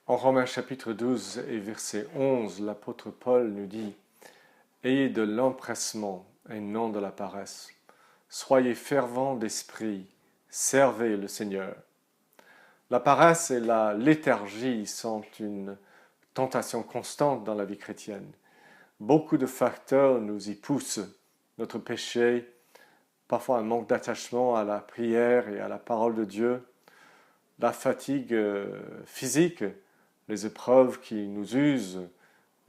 En Romains chapitre 12 et verset 11, l'apôtre Paul nous dit « Ayez de l'empressement et non de la paresse. Soyez fervents d'esprit, servez le Seigneur. » La paresse et la léthargie sont une tentation constante dans la vie chrétienne. Beaucoup de facteurs nous y poussent. Notre péché, parfois un manque d'attachement à la prière et à la parole de Dieu, la fatigue physique, les épreuves qui nous usent,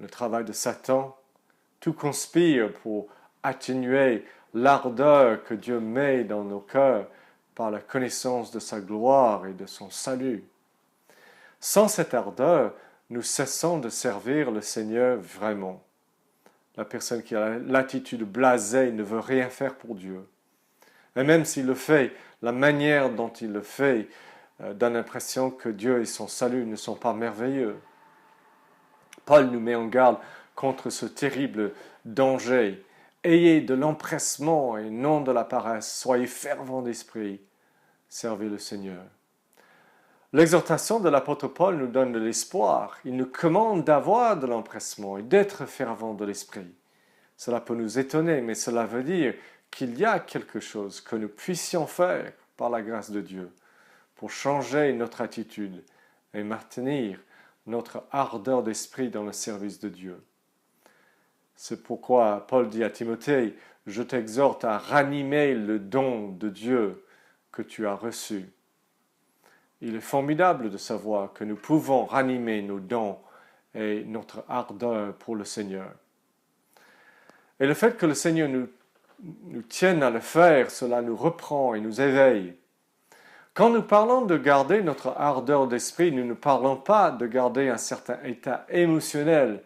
le travail de Satan, tout conspire pour atténuer l'ardeur que Dieu met dans nos cœurs par la connaissance de sa gloire et de son salut. Sans cette ardeur, nous cessons de servir le Seigneur vraiment. La personne qui a l'attitude blasée ne veut rien faire pour Dieu. Et même s'il le fait, la manière dont il le fait donne l'impression que Dieu et son salut ne sont pas merveilleux. Paul nous met en garde contre ce terrible danger. Ayez de l'empressement et non de la paresse. Soyez fervents d'esprit. Servez le Seigneur. L'exhortation de l'apôtre Paul nous donne de l'espoir. Il nous commande d'avoir de l'empressement et d'être fervents de l'esprit. Cela peut nous étonner, mais cela veut dire qu'il y a quelque chose que nous puissions faire par la grâce de Dieu pour changer notre attitude et maintenir notre ardeur d'esprit dans le service de Dieu. C'est pourquoi Paul dit à Timothée, « Je t'exhorte à ranimer le don de Dieu que tu as reçu. » Il est formidable de savoir que nous pouvons ranimer nos dons et notre ardeur pour le Seigneur. Et le fait que le Seigneur nous tienne à le faire, cela nous reprend et nous éveille. Quand nous parlons de garder notre ardeur d'esprit, nous ne parlons pas de garder un certain état émotionnel,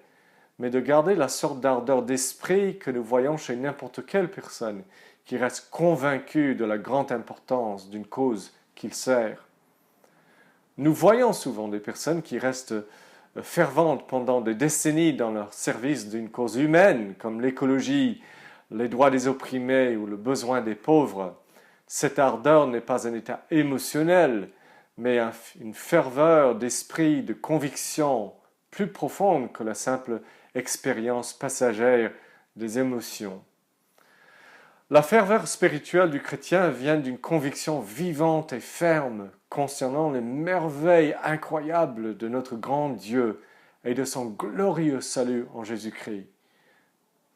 mais de garder la sorte d'ardeur d'esprit que nous voyons chez n'importe quelle personne qui reste convaincue de la grande importance d'une cause qu'il sert. Nous voyons souvent des personnes qui restent ferventes pendant des décennies dans leur service d'une cause humaine, comme l'écologie, les droits des opprimés ou le besoin des pauvres. Cette ardeur n'est pas un état émotionnel, mais une ferveur d'esprit, de conviction plus profonde que la simple expérience passagère des émotions. La ferveur spirituelle du chrétien vient d'une conviction vivante et ferme concernant les merveilles incroyables de notre grand Dieu et de son glorieux salut en Jésus-Christ.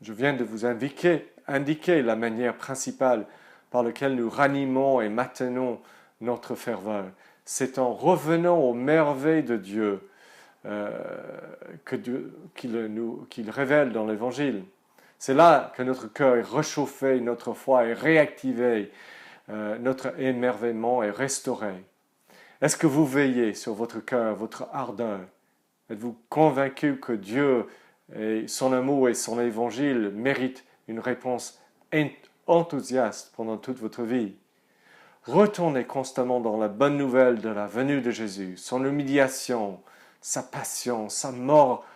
Je viens de vous indiquer la manière principale par laquelle nous ranimons et maintenons notre ferveur. C'est en revenant aux merveilles de Dieu qu'il révèle dans l'Évangile. C'est là que notre cœur est réchauffé, notre foi est réactivée, notre émerveillement est restauré. Est-ce que vous veillez sur votre cœur, votre ardeur? Êtes-vous convaincu que Dieu et son amour et son évangile méritent une réponse enthousiaste pendant toute votre vie? Retournez constamment dans la bonne nouvelle de la venue de Jésus, son humiliation, sa passion, sa mort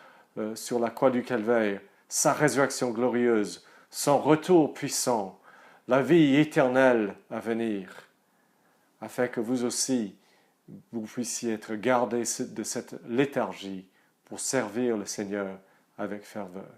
sur la croix du Calvaire, sa résurrection glorieuse, son retour puissant, la vie éternelle à venir, afin que vous aussi, vous puissiez être gardés de cette léthargie pour servir le Seigneur avec ferveur.